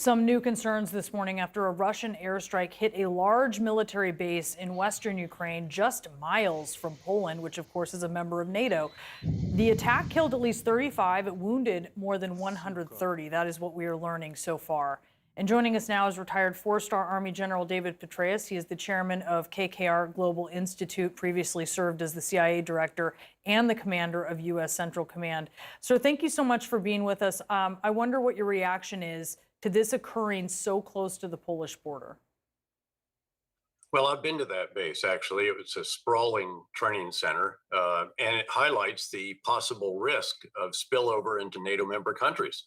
Some new concerns this morning after a Russian airstrike hit a large military base in western Ukraine, just miles from Poland, which of course is a member of NATO. The attack killed at least 35. It wounded more than 130. That is what we are learning so far. And joining us now is retired four-star Army General David Petraeus. He is the chairman of KKR Global Institute, previously served as the CIA director and the commander of U.S. Central Command. Sir, thank you so much for being with us. I wonder what your reaction is to this occurring so close to the Polish border. Well, I've been to that base, actually. It was a sprawling training center, and it highlights the possible risk of spillover into NATO member countries.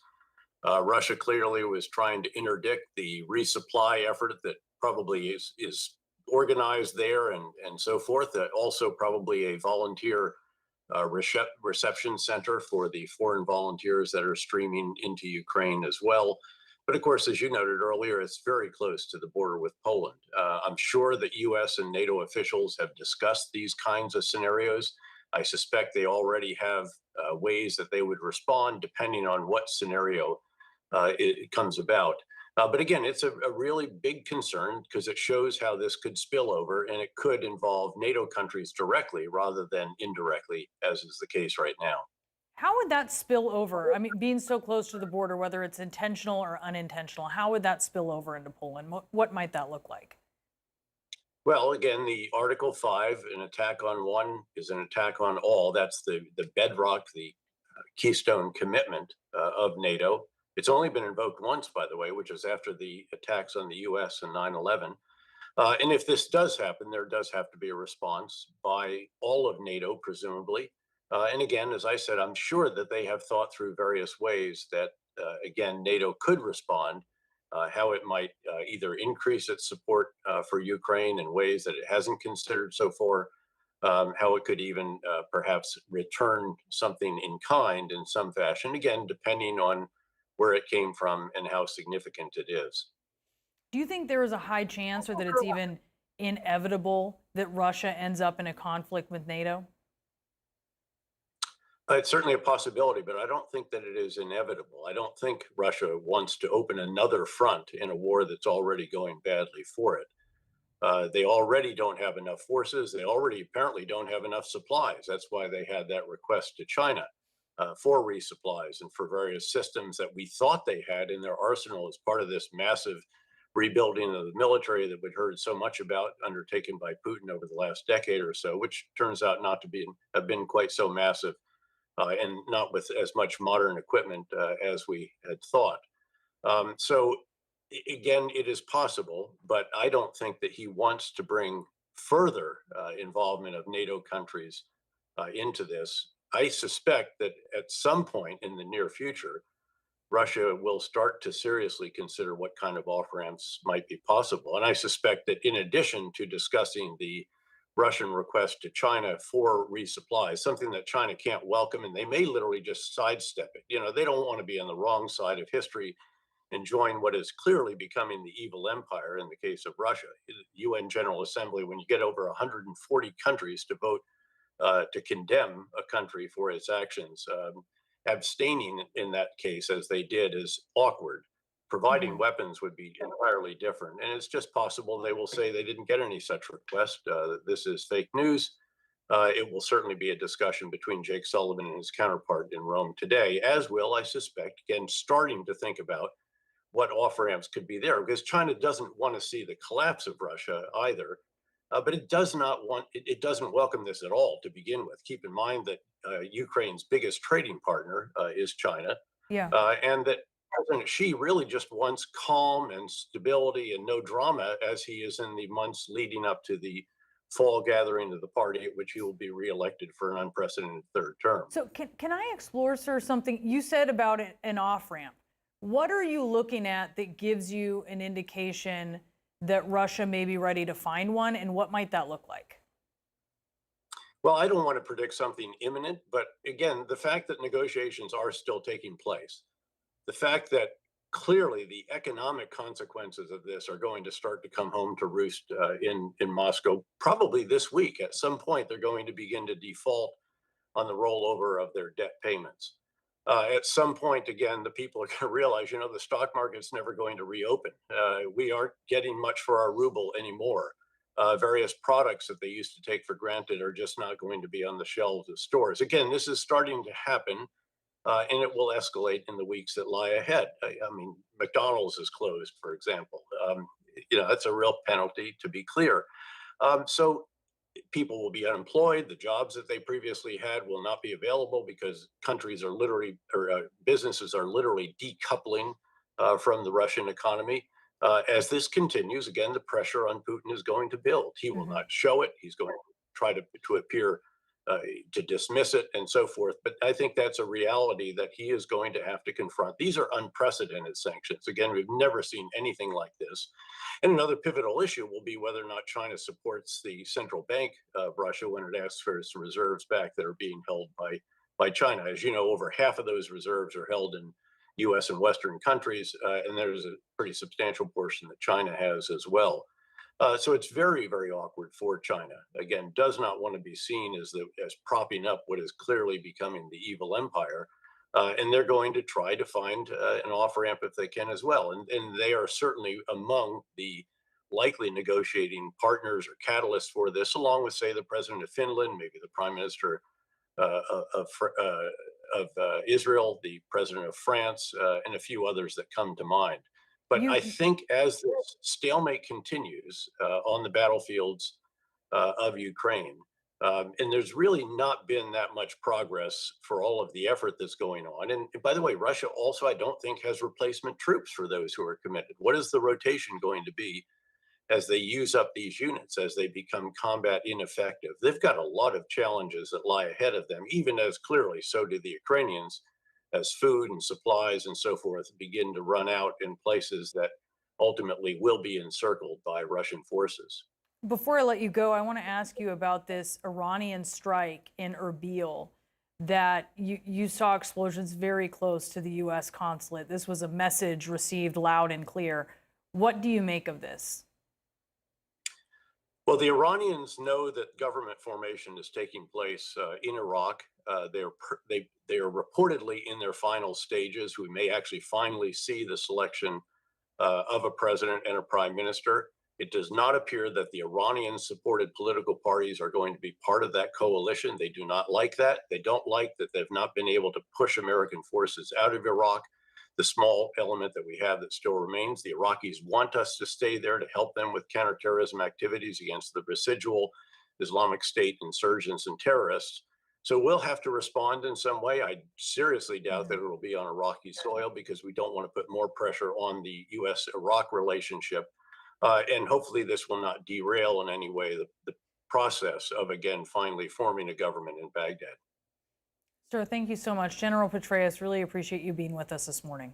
Russia clearly was trying to interdict the resupply effort that probably is organized there and so forth. Also, probably a volunteer reception center for the foreign volunteers that are streaming into Ukraine as well. But of course, as you noted earlier, it's very close to the border with Poland. I'm sure that US and NATO officials have discussed these kinds of scenarios. I suspect they already have ways that they would respond depending on what scenario it comes about. But again, it's a really big concern because it shows how this could spill over and it could involve NATO countries directly rather than indirectly, as is the case right now. How would that spill over? I mean, being so close to the border, whether it's intentional or unintentional, how would that spill over into Poland? What might that look like? Well, again, the Article 5, an attack on one is an attack on all. That's the bedrock, the keystone commitment of NATO. It's only been invoked once, by the way, which is after the attacks on the US and 9/11. And if this does happen, there does have to be a response by all of NATO, presumably. And again, as I said, I'm sure that they have thought through various ways that, again, NATO could respond, how it might either increase its support for Ukraine in ways that it hasn't considered so far, how it could even perhaps return something in kind in some fashion, again, depending on where it came from and how significant it is. Do you think there is a high chance or that it's even inevitable that Russia ends up in a conflict with NATO? It's certainly a possibility, but I don't think that it is inevitable. I don't think Russia wants to open another front in a war that's already going badly for it. They already don't have enough forces. They already apparently don't have enough supplies. That's why they had that request to China for resupplies and for various systems that we thought they had in their arsenal as part of this massive rebuilding of the military that we'd heard so much about undertaken by Putin over the last decade or so, which turns out not to have been quite so massive and not with as much modern equipment as we had thought. So again, it is possible, but I don't think that he wants to bring further involvement of NATO countries into this. I suspect that at some point in the near future, Russia will start to seriously consider what kind of off ramps might be possible. And I suspect that in addition to discussing the Russian request to China for resupply, something that China can't welcome, and they may literally just sidestep it. You know, they don't want to be on the wrong side of history and join what is clearly becoming the evil empire in the case of Russia. The UN General Assembly, when you get over 140 countries to vote to condemn a country for its actions, abstaining in that case, as they did, is awkward. Providing weapons would be entirely different. And it's just possible they will say they didn't get any such request. This is fake news. It will certainly be a discussion between Jake Sullivan and his counterpart in Rome today, as will, I suspect, again, starting to think about what off ramps could be there, because China doesn't want to see the collapse of Russia either. But it does not want, it doesn't welcome this at all to begin with. Keep in mind that Ukraine's biggest trading partner is China, Yeah. and that President Xi really just wants calm and stability and no drama as he is in the months leading up to the fall gathering of the party at which he will be reelected for an unprecedented third term. So can I explore, sir, something you said about an off ramp? What are you looking at that gives you an indication that Russia may be ready to find one, and what might that look like? Well, I don't want to predict something imminent, but again, the fact that negotiations are still taking place, the fact that clearly the economic consequences of this are going to start to come home to roost in Moscow, probably this week. At some point, they're going to begin to default on the rollover of their debt payments. At some point, again, the people are going to realize, the stock market's never going to reopen. We aren't getting much for our ruble anymore. Various products that they used to take for granted are just not going to be on the shelves of stores. Again, this is starting to happen, and it will escalate in the weeks that lie ahead. I mean, McDonald's is closed, for example. That's a real penalty, to be clear. So people will be unemployed. The jobs that they previously had will not be available because countries are literally, or businesses are literally decoupling from the Russian economy. As this continues, again, the pressure on Putin is going to build. He will Hmm. not show it. He's going to try to appear uh, to dismiss it and so forth. But I think that's a reality that he is going to have to confront. These are unprecedented sanctions. Again, we've never seen anything like this. And another pivotal issue will be whether or not China supports the central bank of Russia when it asks for its reserves back that are being held by China. As you know, over half of those reserves are held in U.S. and Western countries, and there's a pretty substantial portion that China has as well. So it's very, very awkward for China. Again, does not want to be seen as propping up what is clearly becoming the evil empire. And they're going to try to find an off ramp if they can as well. And they are certainly among the likely negotiating partners or catalysts for this, along with, say, the president of Finland, maybe the prime minister uh, of, Israel, the president of France, and a few others that come to mind. But I You think as this stalemate continues on the battlefields of Ukraine, and there's really not been that much progress for all of the effort that's going on. And by the way, Russia also, I don't think, has replacement troops for those who are committed. What is the rotation going to be as they use up these units, as they become combat ineffective? They've got a lot of challenges that lie ahead of them, even as clearly so do the Ukrainians, as food and supplies and so forth begin to run out in places that ultimately will be encircled by Russian forces. Before I let you go, I want to ask you about this Iranian strike in Erbil that you saw explosions very close to the U.S. consulate. This was a message received loud and clear. What do you make of this? Well, the Iranians know that government formation is taking place in Iraq. They are reportedly in their final stages. We may actually finally see the selection of a president and a prime minister. It does not appear that the Iranian supported political parties are going to be part of that coalition. They do not like that. They don't like that they've not been able to push American forces out of Iraq. The small element that we have that still remains, the Iraqis want us to stay there to help them with counterterrorism activities against the residual Islamic State insurgents and terrorists. So we'll have to respond in some way. I seriously doubt that Mhm. it'll be on Iraqi soil because we don't want to put more pressure on the U.S. Iraq relationship. And hopefully, this will not derail in any way the process of, again, finally forming a government in Baghdad. Sir, thank you so much. General Petraeus, really appreciate you being with us this morning.